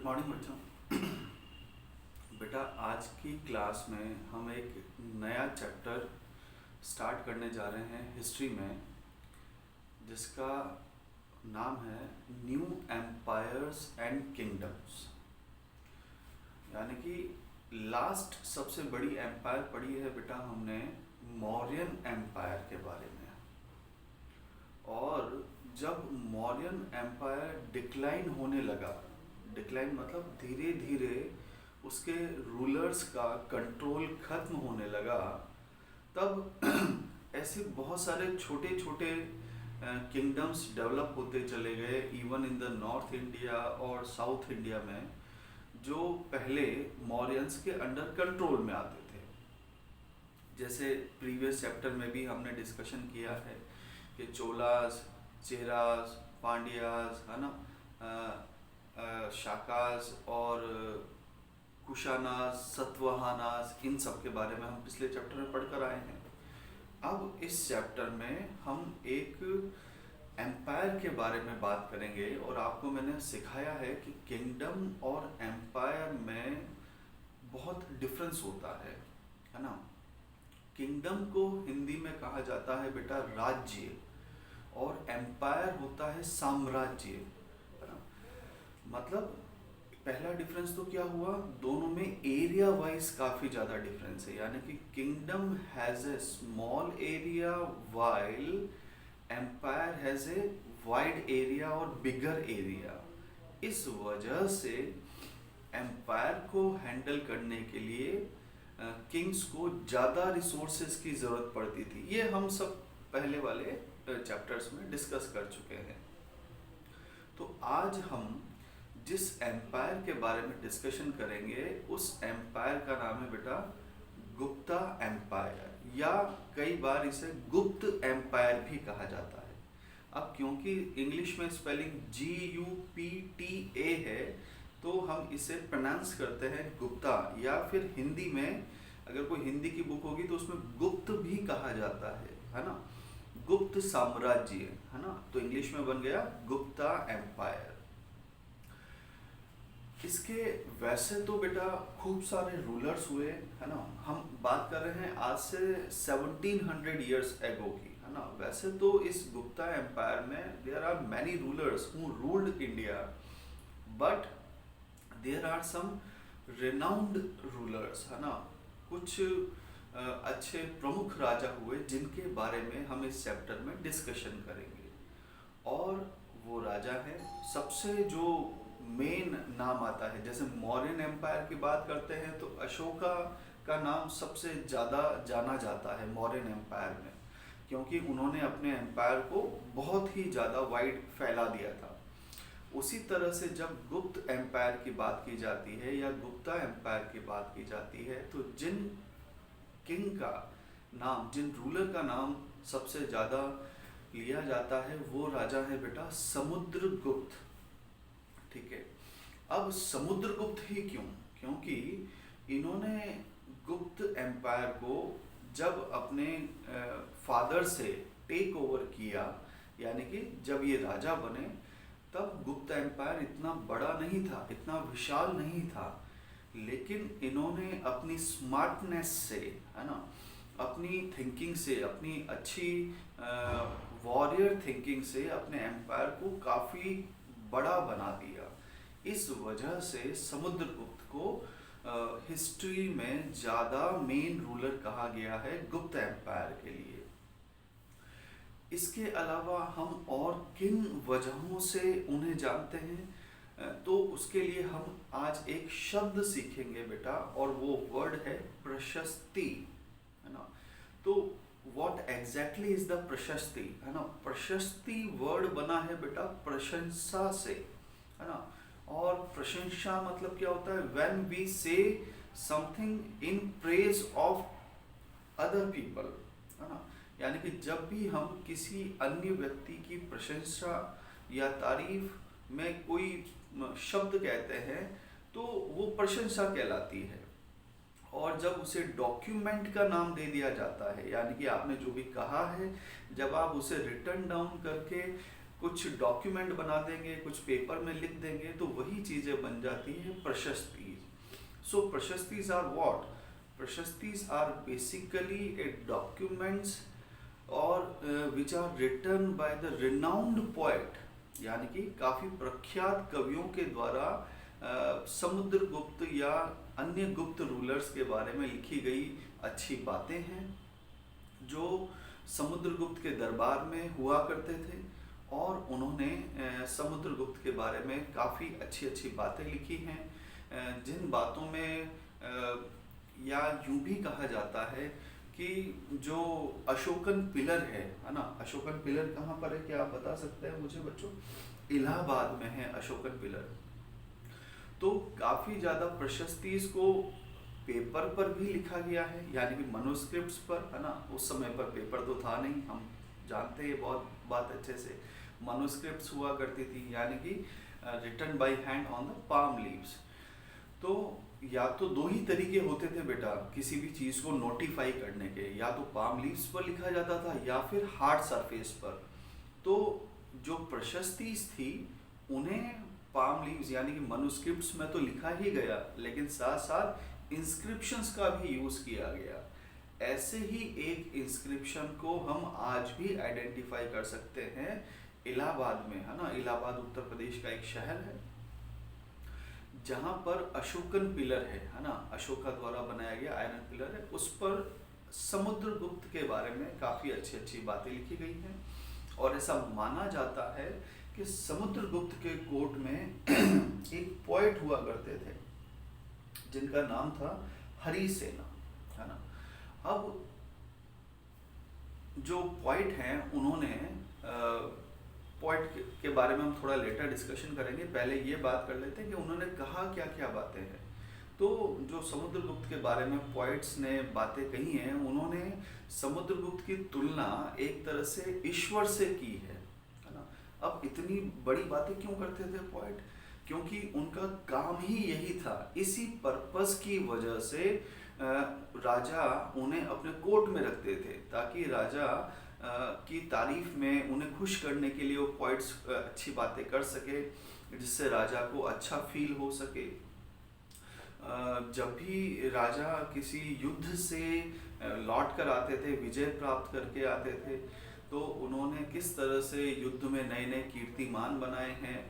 Good morning बच्चों। बेटा आज की क्लास में हम एक नया चैप्टर स्टार्ट करने जा रहे हैं हिस्ट्री में, जिसका नाम है न्यू एम्पायर्स एंड किंगडम्स। यानी कि लास्ट सबसे बड़ी एम्पायर पढ़ी है बेटा हमने मौर्यन एम्पायर के बारे में। और जब मौर्यन एम्पायर डिक्लाइन होने लगा, डिक्लाइन मतलब धीरे धीरे उसके रूलर्स का कंट्रोल खत्म होने लगा, तब ऐसे बहुत सारे छोटे छोटे किंगडम्स डेवलप होते चले गए, even in the north India और साउथ इंडिया में, जो पहले मौर्यंस के अंडर कंट्रोल में आते थे। जैसे प्रीवियस चैप्टर में भी हमने डिस्कशन किया है कि चोलास, चेरास, पांड्यास, है ना, शाकास और कुशानास, सतवाहनास, इन सब के बारे में हम पिछले चैप्टर में पढ़कर आए हैं। अब इस चैप्टर में हम एक एम्पायर के बारे में बात करेंगे, और आपको मैंने सिखाया है कि किंगडम और एम्पायर में बहुत डिफरेंस होता है ना। किंगडम को हिंदी में कहा जाता है बेटा राज्य, और एम्पायर होता है साम्राज्य, है ना। मतलब पहला डिफरेंस तो क्या हुआ, दोनों में एरिया वाइज काफ़ी ज़्यादा डिफरेंस है। यानी कि kingdom has a small area while empire has a wide area और बिगर एरिया। इस वजह से एम्पायर को हैंडल करने के लिए किंग्स को ज़्यादा रिसोर्सेज की ज़रूरत पड़ती थी। ये हम सब पहले वाले चैप्टर्स में डिस्कस कर चुके हैं। तो आज हम जिस एम्पायर के बारे में डिस्कशन करेंगे, उस एम्पायर का नाम है बेटा गुप्ता एम्पायर, या कई बार इसे गुप्त एम्पायर भी कहा जाता है। अब क्योंकि इंग्लिश में स्पेलिंग GUPTA है, तो हम इसे प्रोनाउंस करते हैं गुप्ता, या फिर हिंदी में अगर कोई हिंदी की बुक होगी तो उसमें गुप्त भी कहा जाता है ना, गुप्त साम्राज्य, है ना। तो इंग्लिश में बन गया गुप्ता एम्पायर। इसके वैसे तो बेटा खूब सारे रूलर्स हुए, है ना। हम बात कर रहे हैं आज से 1700 ईयर्स एगो की, है ना। वैसे तो इस गुप्ता एम्पायर में there are many rulers who ruled India, but there are some renowned rulers, है ना। कुछ अच्छे प्रमुख राजा हुए जिनके बारे में हम इस चैप्टर में डिस्कशन करेंगे। और वो राजा हैं, सबसे जो मेन नाम आता है, जैसे मौर्यन एम्पायर की बात करते हैं तो अशोका का नाम सबसे ज़्यादा जाना जाता है मौर्यन एम्पायर में, क्योंकि उन्होंने अपने एम्पायर को बहुत ही ज़्यादा वाइड फैला दिया था। उसी तरह से जब गुप्त एम्पायर की बात की जाती है या गुप्ता एम्पायर की बात की जाती है, तो जिन किंग का नाम, जिन रूलर का नाम सबसे ज़्यादा लिया जाता है, वो राजा है बेटा समुद्रगुप्त। ठीक है। अब समुद्रगुप्त ही क्यों? क्योंकि इन्होंने गुप्त एम्पायर को जब अपने फादर से टेक ओवर किया, यानी कि जब ये राजा बने, तब गुप्त एम्पायर इतना बड़ा नहीं था, इतना विशाल नहीं था, लेकिन इन्होंने अपनी स्मार्टनेस से, है ना, अपनी थिंकिंग से, अपनी अच्छी वॉरियर थिंकिंग से अपने एम्पायर को काफ़ी बड़ा बना दिया। इस वजह से समुद्रगुप्त को हिस्ट्री में ज़्यादा मेन रूलर कहा गया है गुप्त एम्पायर के लिए। इसके अलावा हम और किन वजहों से उन्हें जानते हैं, तो उसके लिए हम आज एक शब्द सीखेंगे बेटा, और वो वर्ड है प्रशस्ति, है ना। तो व्हाट एग्जैक्टली इज द प्रशस्ति, है ना। प्रशस्ति वर्ड बना है बेटा प्रशंसा से, है ना। और प्रशंसा मतलब क्या होता है, when we say something in praise of other people, है ना। यानी कि जब भी हम किसी अन्य व्यक्ति की प्रशंसा या तारीफ में कोई शब्द कहते हैं, तो वो प्रशंसा कहलाती है। और जब उसे डॉक्यूमेंट का नाम दे दिया जाता है, यानी कि आपने जो भी कहा है, जब आप उसे रिटर्न डाउन करके कुछ डॉक्यूमेंट बना देंगे, कुछ पेपर में लिख देंगे, तो वही चीज़ें बन जाती है प्रशस्ति। सो प्रशस्तिज आर व्हाट? प्रशस्तिज आर बेसिकली ए डॉक्यूमेंट्स और which are written by the renowned poet, यानी कि काफ़ी प्रख्यात कवियों के द्वारा समुद्रगुप्त या अन्य गुप्त रूलर्स के बारे में लिखी गई अच्छी बातें हैं जो समुद्रगुप्त के दरबार में हुआ करते थे, और उन्होंने समुद्रगुप्त के बारे में काफ़ी अच्छी अच्छी बातें लिखी हैं, जिन बातों में या यूं भी कहा जाता है कि जो अशोकन पिलर है ना, अशोकन पिलर कहाँ पर है, क्या आप बता सकते हैं मुझे बच्चों? इलाहाबाद में है अशोकन पिलर। तो काफ़ी ज़्यादा प्रशस्ति इसको पेपर पर भी लिखा गया है, यानी कि मनुस्क्रिप्ट्स पर, है ना। उस समय पर पेपर तो था नहीं, हम जानते हैं बहुत बात अच्छे से। मनुस्क्रिप्ट्स हुआ करती थी, यानी कि written by hand on the palm leaves. तो या तो दो ही तरीके होते थे बेटा किसी भी चीज़ को नोटिफाई करने के, या तो पाम लीव्स पर लिखा जाता था या फिर हार्ड सरफेस पर। तो जो प्रशस्ति थी उन्हें पाम लीव्स यानी कि मनुस्क्रिप्ट्स में तो लिखा ही गया, लेकिन साथ साथ इंस्क्रिप्शंस का भी यूज़ किया गया। ऐसे ही एक इंस्क्रिप्शन को हम आज भी आइडेंटिफाई कर सकते हैं इलाहाबाद में, है ना। इलाहाबाद उत्तर प्रदेश का एक शहर है जहाँ पर अशोकन पिलर है ना, अशोका द्वारा बनाया गया आयरन पिलर है। उस पर समुद्रगुप्त के बारे में काफ़ी अच्छी अच्छी बातें लिखी गई हैं, और ऐसा माना जाता है कि समुद्रगुप्त के कोर्ट में एक पोएट हुआ करते थे जिनका नाम था हरिसेना, है ना। अब जो पोएट हैं उन्होंने पोएट के बारे में हम थोड़ा लेटर डिस्कशन करेंगे, पहले ये बात कर लेते हैं कि उन्होंने कहा क्या क्या बातें हैं। तो जो समुद्रगुप्त के बारे में पोएट्स ने बातें कही हैं, उन्होंने समुद्रगुप्त की तुलना एक तरह से ईश्वर से की है ना। अब इतनी बड़ी बातें क्यों करते थे पोएट? क्योंकि उनका काम ही यही था। इसी पर्पस की वजह से राजा उन्हें अपने कोर्ट में रखते थे, ताकि राजा की तारीफ में उन्हें खुश करने के लिए वो पोइट्स अच्छी बातें कर सके, जिससे राजा को अच्छा फील हो सके। जब भी राजा किसी युद्ध से लौट कर आते थे, विजय प्राप्त करके आते थे, तो उन्होंने किस तरह से युद्ध में नए नए कीर्तिमान बनाए हैं,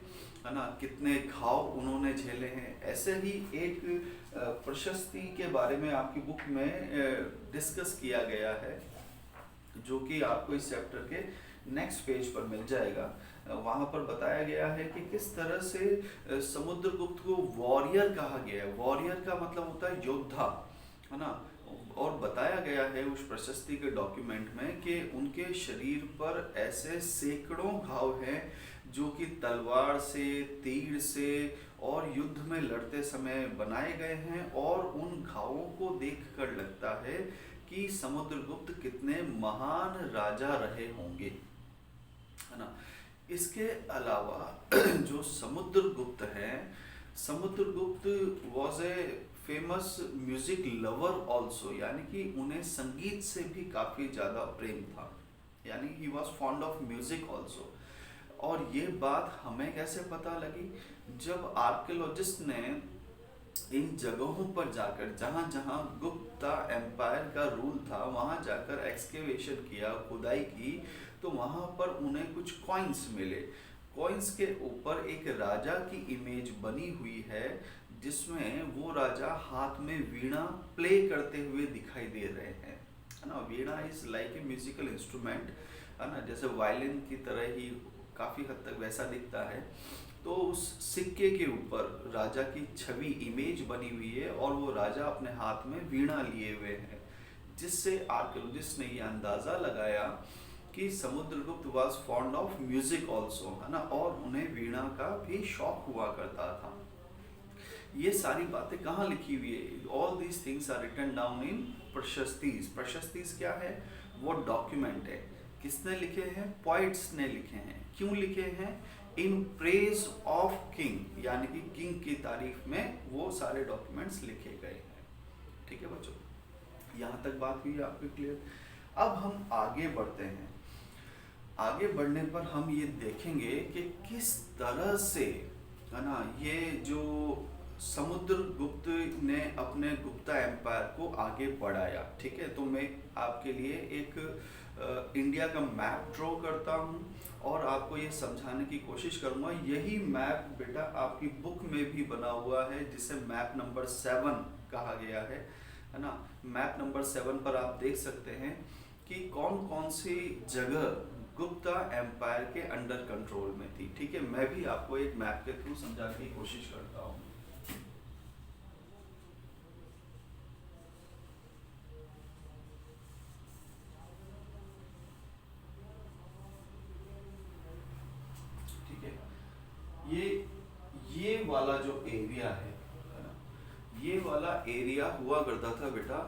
है ना, कितने घाव उन्होंने झेले हैं। ऐसे ही एक प्रशस्ति के बारे में आपकी बुक में डिस्कस किया गया है, जो कि आपको इस चैप्टर के नेक्स्ट पेज पर मिल जाएगा। वहाँ पर बताया गया है कि किस तरह से समुद्रगुप्त को वॉरियर कहा गया है। वॉरियर का मतलब होता है योद्धा, है ना। और बताया गया है उस प्रशस्ति के डॉक्यूमेंट में कि उनके शरीर पर ऐसे सैकड़ों घाव हैं जो कि तलवार से, तीर से और युद्ध में लड़ते समय बनाए गए हैं, और उन घावों को देखकर लगता है कि समुद्रगुप्त कितने महान राजा रहे होंगे, है ना। इसके अलावा जो समुद्रगुप्त हैं, Samudragupta was a famous music lover also, यानी कि उन्हें संगीत से भी काफ़ी ज़्यादा प्रेम था, यानी he was fond of music also. और ये बात हमें कैसे पता लगी? जब आर्कियोलॉजिस्ट ने इन जगहों पर जाकर, जहाँ जहाँ गुप्ता एम्पायर का रूल था, वहाँ जाकर एक्सकेवेशन किया, खुदाई की, तो वहाँ पर उन्हें कुछ कॉइन्स मिले। कॉइन्स के ऊपर एक राजा की इमेज बनी हुई है, जिसमें वो राजा हाथ में वीणा प्ले करते हुए दिखाई दे रहे हैं, है ना। Veena is like a musical instrument, है ना, जैसे वायलिन की तरह ही काफ़ी हद तक वैसा दिखता है। तो उस सिक्के के ऊपर राजा की छवि, इमेज बनी हुई है, और वो राजा अपने हाथ में वीणा लिए हुए हैं, जिससे आर्कियोलॉजिस्ट ने ये अंदाज़ा लगाया कि Samudragupta was fond of music also, है ना, और उन्हें वीणा का भी शौक हुआ करता था। ये सारी बातें कहाँ लिखी हुई है? All these things are written down in प्रशस्तिज। प्रशस्तिज क्या है? वो डॉक्यूमेंट है। किसने लिखे हैं? पोइट्स ने लिखे हैं। क्यों लिखे हैं? इन प्रेज ऑफ किंग, यानी कि किंग की तारीफ में वो सारे डॉक्यूमेंट्स लिखे गए हैं। ठीक है बच्चों, यहाँ तक बात हुई आपकी क्लियर? अब हम आगे बढ़ते हैं। आगे बढ़ने पर हम ये देखेंगे कि किस तरह से, है ना, ये जो समुद्रगुप्त ने अपने गुप्ता एम्पायर को आगे बढ़ाया। ठीक है, तो मैं आपके लिए एक इंडिया का मैप ड्रॉ करता हूँ और आपको ये समझाने की कोशिश करूँगा। यही मैप बेटा आपकी बुक में भी बना हुआ है, जिसे मैप नंबर 7 कहा गया है ना। मैप नंबर 7 पर आप देख सकते हैं कि कौन कौन सी जगह गुप्ता एम्पायर के अंडर कंट्रोल में थी। ठीक है, मैं भी आपको एक मैप के थ्रू समझाने की कोशिश करता हूँ। ठीक है, ये ये वाला जो एरिया है ना, ये वाला एरिया हुआ करता था बेटा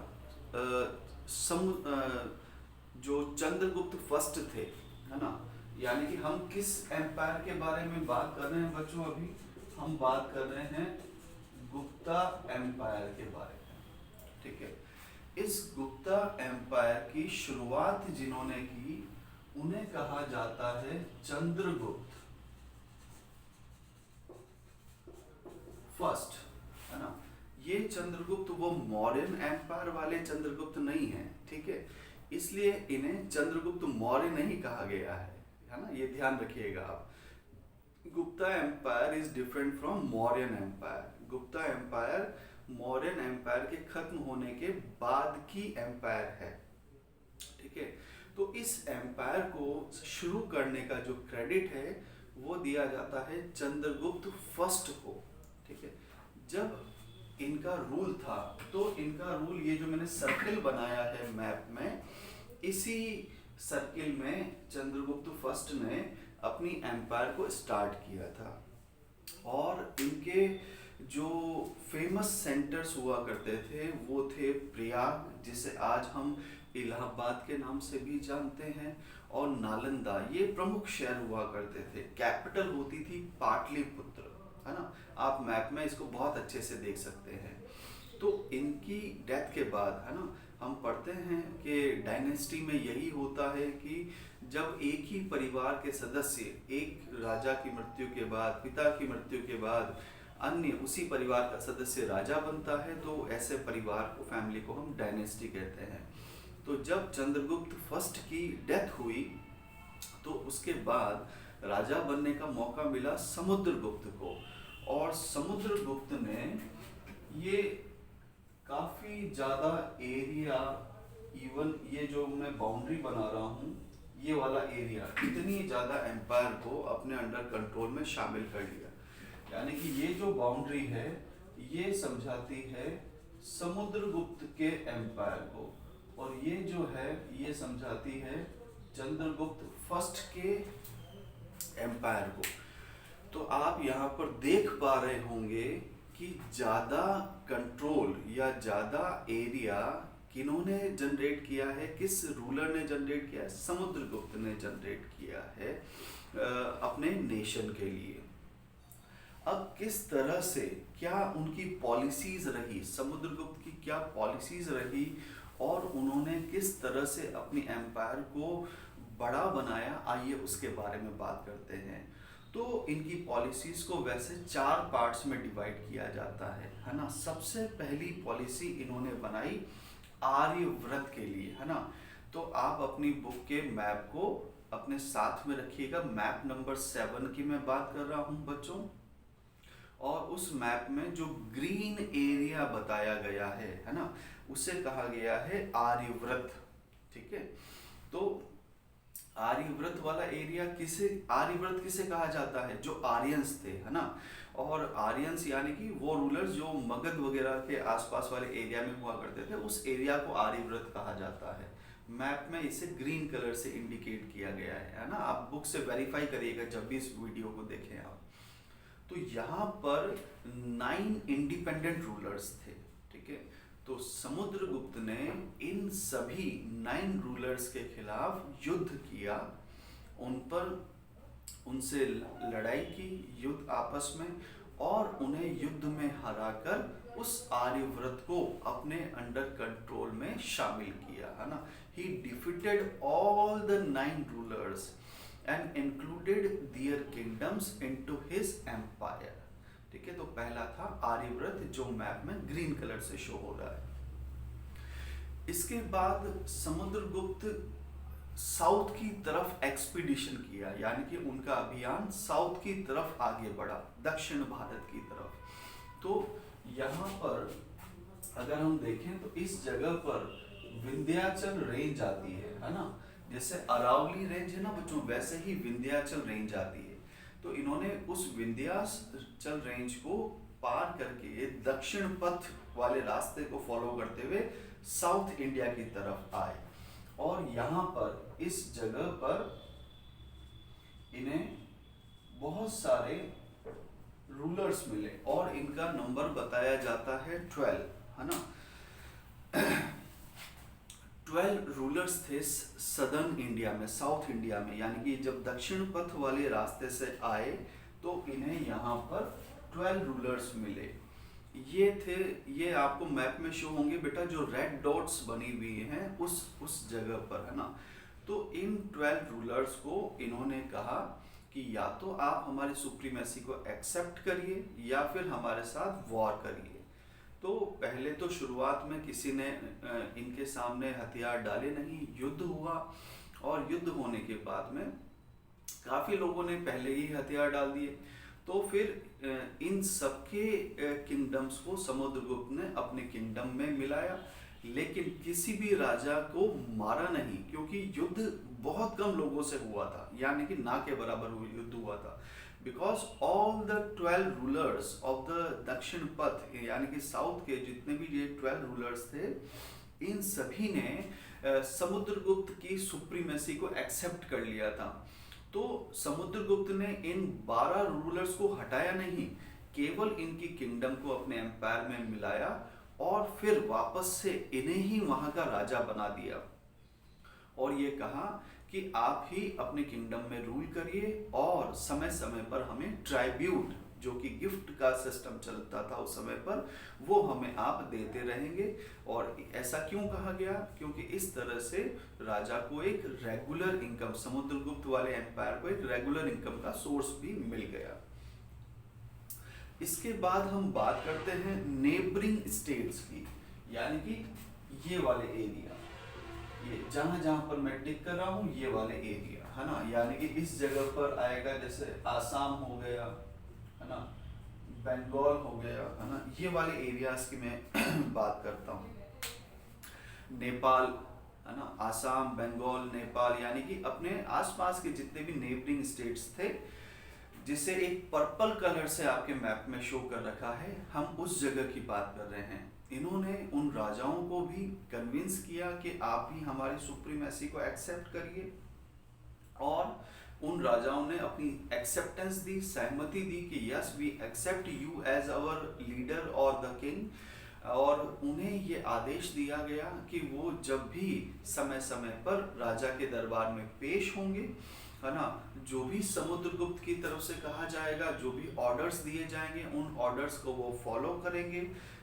जो चंद्रगुप्त फर्स्ट थे, है ना। यानी कि हम किस एम्पायर के बारे में बात कर रहे हैं बच्चों? अभी हम बात कर रहे हैं गुप्ता एम्पायर के बारे में। ठीक है, इस गुप्ता एम्पायर की शुरुआत जिन्होंने की उन्हें कहा जाता है चंद्रगुप्त फर्स्ट, है ना। ये चंद्रगुप्त वो मौर्यन एम्पायर वाले चंद्रगुप्त नहीं है। ठीक है, इसलिए इन्हें चंद्रगुप्त मौर्य नहीं कहा गया है ना, ये ध्यान रखिएगा आप। Gupta empire is different from Mauryan empire. Gupta empire Mauryan empire के खत्म होने के बाद की एम्पायर है। ठीक है, तो इस एम्पायर को शुरू करने का जो क्रेडिट है वो दिया जाता है चंद्रगुप्त फर्स्ट को। ठीक है, जब इनका रूल था तो इनका रूल, ये जो मैंने सर्किल बनाया है मैप में, इसी सर्किल में चंद्रगुप्त फर्स्ट ने अपनी एम्पायर को स्टार्ट किया था। और इनके जो फेमस सेंटर्स हुआ करते थे वो थे प्रयाग, जिसे आज हम इलाहाबाद के नाम से भी जानते हैं, और नालंदा। ये प्रमुख शहर हुआ करते थे। कैपिटल होती थी पाटलिपुत्र, है ना। आप मैप में इसको बहुत अच्छे से देख सकते हैं। तो इनकी डेथ के बाद, है ना, हम पढ़ते हैं कि डायनेस्टी में यही होता है कि जब एक ही परिवार के सदस्य, एक राजा की मृत्यु के बाद, पिता की मृत्यु के बाद अन्य उसी परिवार का सदस्य राजा बनता है, तो ऐसे परिवार को, फैमिली को हम डायनेस्टी कहते हैं। तो जब चंद्रगुप्त फर्स्ट की डेथ हुई तो उसके बाद राजा बनने का मौका मिला समुद्रगुप्त को, और समुद्रगुप्त ने ये काफ़ी ज़्यादा एरिया, इवन ये जो मैं बाउंड्री बना रहा हूँ, ये वाला एरिया, इतनी ज़्यादा एम्पायर को अपने अंडर कंट्रोल में शामिल कर लिया। यानी कि ये जो बाउंड्री है ये समझाती है समुद्रगुप्त के एम्पायर को, और ये जो है ये समझाती है चंद्रगुप्त फर्स्ट के एम्पायर को। तो आप यहाँ पर देख पा रहे होंगे कि ज़्यादा कंट्रोल या ज़्यादा एरिया किन्होंने जनरेट किया है, किस रूलर ने जनरेट किया है? समुद्रगुप्त ने जनरेट किया है अपने नेशन के लिए। अब किस तरह से, क्या उनकी पॉलिसीज रही, समुद्रगुप्त की क्या पॉलिसीज रही, और उन्होंने किस तरह से अपनी एम्पायर को बड़ा बनाया, आइए उसके बारे में बात करते हैं। तो इनकी पॉलिसीज को वैसे 4 पार्ट्स में डिवाइड किया जाता है ना। सबसे पहली पॉलिसी इन्होंने बनाई आर्यव्रत के लिए, है ना। तो आप अपनी बुक के मैप को अपने साथ में रखिएगा। मैप नंबर 7 की मैं बात कर रहा हूँ बच्चों, और उस मैप में जो ग्रीन एरिया बताया गया है ना, उसे कहा गया है आर्यव्रत। ठीक है, तो आर्यव्रत वाला एरिया आर्यव्रत किसे कहा जाता है? जो आर्यंस थे, है ना। और आर्यंस यानी कि वो रूलर्स जो मगध वगैरह के आसपास वाले एरिया में हुआ करते थे, उस एरिया को आर्यव्रत कहा जाता है। मैप में इसे ग्रीन कलर से इंडिकेट किया गया है ना। आप बुक से वेरीफाई करिएगा जब भी इस वीडियो को देखें आप। तो यहाँ पर 9 इंडिपेंडेंट रूलर्स थे। ठीक है, तो समुद्रगुप्त ने इन सभी 9 रूलर्स के खिलाफ युद्ध किया, उनसे लड़ाई की, युद्ध आपस में, और उन्हें युद्ध में हराकर उस आर्यव्रत को अपने अंडर कंट्रोल में शामिल किया, है ना। He defeated all the 9 rulers. And included their kingdoms into his empire. ठीक है, तो पहला था आर्यव्रत जो मैप में ग्रीन कलर से शो हो रहा है। इसके बाद समुद्रगुप्त साउथ की तरफ एक्सपीडिशन किया, यानी कि उनका अभियान साउथ की तरफ आगे बढ़ा, दक्षिण भारत की तरफ। तो यहाँ पर अगर हम देखें तो इस जगह पर विंध्याचल रेंज आती है ना, जैसे अरावली रेंज है ना बच्चों, वैसे ही विंध्याचल रेंज आती है। तो इन्होंने उस विंध्याचल रेंज को पार करके दक्षिण पथ वाले रास्ते को फॉलो करते हुए साउथ इंडिया की तरफ आए, और यहाँ पर इस जगह पर इन्हें बहुत सारे रूलर्स मिले, और इनका नंबर बताया जाता है 12, है ना। 12 रूलर्स थे सदर्न इंडिया में, साउथ इंडिया में, यानी कि जब दक्षिण पथ वाले रास्ते से आए तो इन्हें यहाँ पर 12 रूलर्स मिले। ये आपको मैप में शो होंगे बेटा, जो रेड डॉट्स बनी हुई हैं उस जगह पर, है ना। तो इन 12 रूलर्स को इन्होंने कहा कि या तो आप हमारी सुप्रीमेसी को एक्सेप्ट करिए या फिर हमारे साथ वॉर करिए। तो पहले तो शुरुआत में किसी ने इनके सामने हथियार डाले नहीं, युद्ध हुआ, और युद्ध होने के बाद में काफी लोगों ने पहले ही हथियार डाल दिए। तो फिर इन सबके किंगडम्स को समुद्रगुप्त ने अपने किंगडम में मिलाया, लेकिन किसी भी राजा को मारा नहीं, क्योंकि युद्ध बहुत कम लोगों से हुआ था, यानी कि ना के बराबर युद्ध हुआ था। Because all the 12 rulers of the दक्षिण पथ, यानी कि साउथ के जितने भी ये 12 रूलर्स थे, इन सभी ने समुद्रगुप्त की सुप्रीमेसी को एक्सेप्ट कर लिया था। तो समुद्रगुप्त ने इन 12 रूलर्स को हटाया नहीं, केवल इनकी किंगडम को अपने एम्पायर में मिलाया, और फिर वापस से इन्हें ही वहां का राजा बना दिया, और ये कहा कि आप ही अपने किंगडम में रूल करिए, और समय समय पर हमें ट्राइब्यूट, जो कि गिफ्ट का सिस्टम चलता था उस समय पर, वो हमें आप देते रहेंगे। और ऐसा क्यों कहा गया? क्योंकि इस तरह से राजा को एक रेगुलर इनकम, समुद्रगुप्त वाले एम्पायर को एक रेगुलर इनकम का सोर्स भी मिल गया। इसके बाद हम बात करते हैं नेबरिंग स्टेट्स की, यानी कि ये वाले एरिया, ये जहां जहां पर मैं टिक कर रहा हूं, ये वाले एरिया, है ना। यानी कि इस जगह पर आएगा, जैसे आसाम हो गया, है ना, बंगाल हो गया, है ना, ये वाले एरियाज की मैं बात करता हूँ। नेपाल, है ना, आसाम, बंगाल, नेपाल, यानी कि अपने आसपास के जितने भी नेबरिंग स्टेट्स थे, जिसे एक पर्पल कलर से आपके मैप में शो कर रखा है, हम उस जगह की बात कर रहे हैं। इन्होंने उन राजाओं को भी कन्विंस किया कि आप ही हमारी सुप्रीमेसी को एक्सेप्ट करिए, और उन राजाओं ने अपनी एक्सेप्टेंस दी, सहमति दी कि yes we accept you as our leader और द किंग। और उन्हें ये आदेश दिया गया कि वो जब भी समय समय पर राजा के दरबार में पेश होंगे, है ना, जो भी समुद्रगुप्त की तरफ से कहा जाएगा, जो भी ऑर्डर्स दिए जाएंगे, उन ऑर्डर्स को वो फॉलो करेंगे,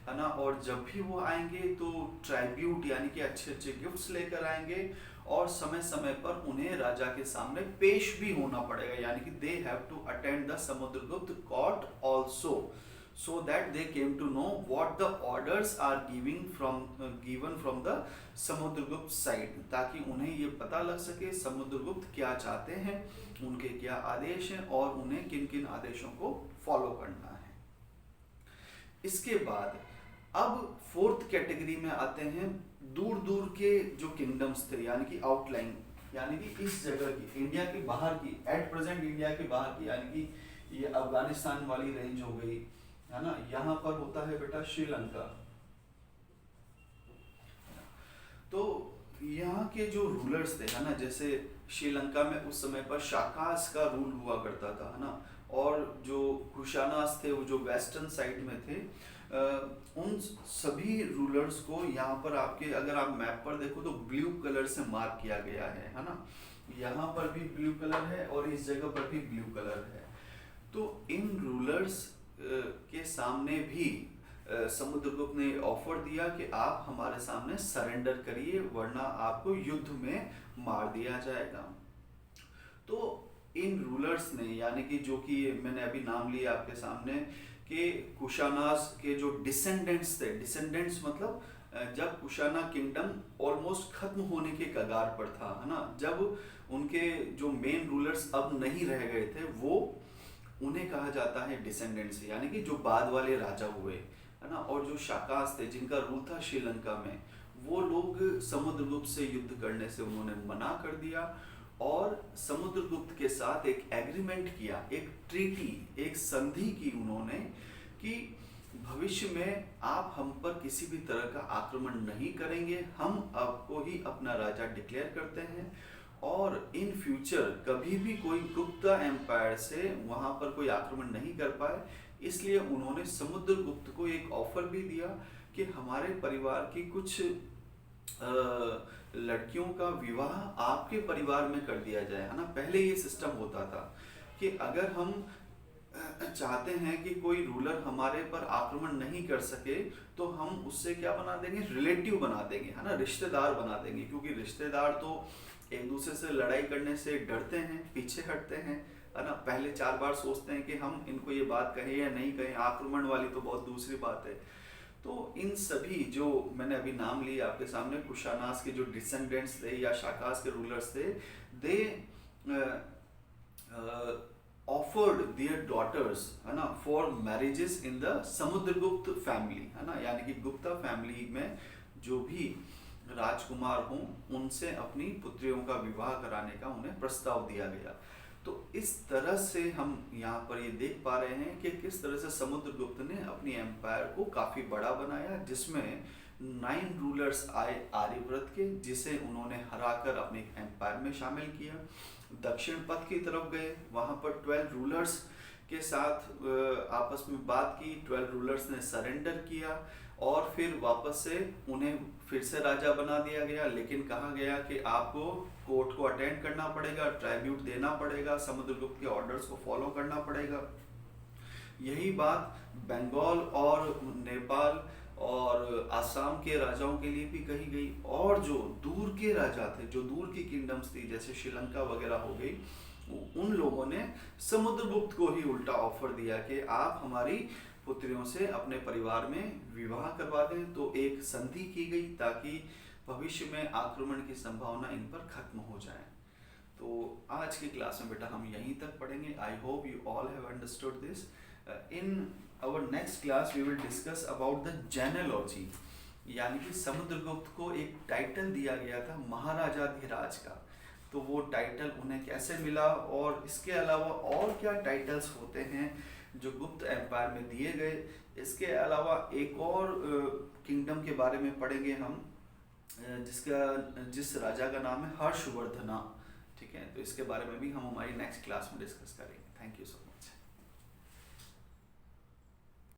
है ना। और जब भी वो आएंगे तो ट्राइब्यूट, यानी कि अच्छे अच्छे गिफ्ट्स लेकर आएंगे, और समय समय पर उन्हें राजा के सामने पेश भी होना पड़ेगा, यानी कि they have to attend the Samudragupta court also, so that they came to know what the orders are given from the Samudragupta side, ताकि उन्हें ये पता लग सके समुद्रगुप्त क्या चाहते हैं, उनके क्या आदेश हैं, और उन्हें किन किन आदेशों को फॉलो करना है। इसके बाद अब फोर्थ कैटेगरी में आते हैं दूर दूर के जो किंगडम्स थे, यानी कि आउटलाइन, यानी कि इस जगह की, इंडिया के बाहर की, एट प्रेजेंट इंडिया के बाहर की, यानी कि ये अफगानिस्तान वाली रेंज हो गई, है ना। यहाँ पर होता है बेटा श्रीलंका। तो यहाँ के जो रूलर्स थे, है ना, जैसे श्रीलंका में उस समय पर शाकास का रूल हुआ करता था, है ना, और जो कुशानास थे वो जो वेस्टर्न साइड में थे, उन सभी रूलर्स को यहाँ पर आपके, अगर आप मैप पर देखो तो ब्लू कलर से मार्क किया गया है ना। यहाँ पर भी ब्लू कलर है और इस जगह पर भी ब्लू कलर है। तो इन रूलर्स के सामने भी समुद्रगुप्त ने ऑफर दिया कि आप हमारे सामने सरेंडर करिए, वरना आपको युद्ध में मार दिया जाएगा। तो इन रूलर्स ने, यानी कि जो कि मैंने अभी नाम लिया आपके सामने, कि कुशानास के जो डिसेंडेंट्स थे, डिसेंडेंट्स मतलब जब कुशाना किंगडम ऑलमोस्ट खत्म होने के कगार पर था, है ना, जब उनके जो मेन रूलर्स अब नहीं रह गए थे, वो उन्हें कहा जाता है डिसेंडेंट्स, यानी कि जो बाद वाले राजा हुए, है ना। और जो शाकास थे जिनका रूल था श्रीलंका में, वो लोग समुद्रगुप्त से युद्ध करने से उन्होंने मना कर दिया और समुद्रगुप्त के साथ एक एग्रीमेंट किया, एक ट्रीटी, एक संधि की उन्होंने, कि भविष्य में आप हम पर किसी भी तरह का आक्रमण नहीं करेंगे, हम आपको ही अपना राजा डिक्लेयर करते हैं, और इन फ्यूचर कभी भी कोई गुप्ता एम्पायर से वहां पर कोई आक्रमण नहीं कर पाए। इसलिए उन्होंने समुद्रगुप्त को एक ऑफर भी दिया कि हमारे परिवार की कुछ लड़कियों का विवाह आपके परिवार में कर दिया जाए, है ना। पहले ये सिस्टम होता था कि अगर हम चाहते हैं कि कोई रूलर हमारे पर आक्रमण नहीं कर सके, तो हम उससे क्या बना देंगे, रिलेटिव बना देंगे, है ना, रिश्तेदार बना देंगे, क्योंकि रिश्तेदार तो एक दूसरे से लड़ाई करने से डरते हैं, पीछे हटते हैं, है ना। पहले 4 बार सोचते हैं कि हम इनको ये बात कहें या नहीं कहें, आक्रमण वाली तो बहुत दूसरी बात है। तो इन सभी जो मैंने अभी नाम लिए आपके सामने, कुशानास के जो डिसेंडेंट्स थे या शाकास के रूलर्स थे, दे ऑफर्ड देयर डॉटर्स, है ना, for marriages in the Samudragupta family, है ना, यानी कि गुप्ता फैमिली में जो भी राजकुमार हों उनसे अपनी पुत्रियों का विवाह कराने का उन्हें प्रस्ताव दिया गया। तो इस तरह से हम यहाँ पर ये देख पा रहे हैं कि किस तरह से समुद्रगुप्त ने अपनी एम्पायर को काफ़ी बड़ा बनाया, जिसमें 9 रूलर्स आए आर्यव्रत के, जिसे उन्होंने हराकर अपने एम्पायर में शामिल किया। दक्षिण पथ की तरफ गए, वहाँ पर 12 रूलर्स के साथ आपस में बात की, 12 रूलर्स ने सरेंडर किया और फिर वापस से उन्हें फिर से राजा बना दिया गया, लेकिन कहा गया कि आपको कोर्ट को अटेंड करना पड़ेगा, ट्राइब्यूट देना पड़ेगा, समुद्रगुप्त के ऑर्डर्स को फॉलो करना पड़ेगा। यही बात बंगाल और नेपाल और आसाम के राजाओं के लिए भी कही गई, और जो दूर के राजा थे, जो दूर की किंगडम्स थी जैसे श्रीलंका वगैरह हो गई, उन लोगों ने समुद्रगुप्त को ही उल्टा ऑफर दिया कि आप हमारी पुत्रियों से अपने परिवार में विवाह करवा दें। तो एक संधि की गई ताकि भविष्य में आक्रमण की संभावना इन पर खत्म हो जाए। तो आज की क्लास में बेटा हम यहीं तक पढ़ेंगे। I hope you all have understood this. In our next class we will discuss about the genealogy, यानी कि समुद्रगुप्त को एक टाइटल दिया गया था महाराजाधिराज का, तो वो टाइटल उन्हें कैसे मिला, और इसके अलावा और क्या टाइटल्स होते हैं जो गुप्त एम्पायर में दिए गए। इसके अलावा एक और किंगडम के बारे में पढ़ेंगे हम, जिस राजा का नाम है हर्षवर्धना। ठीक है, तो इसके बारे में भी हम हमारी नेक्स्ट क्लास में डिस्कस करेंगे। Thank you so much.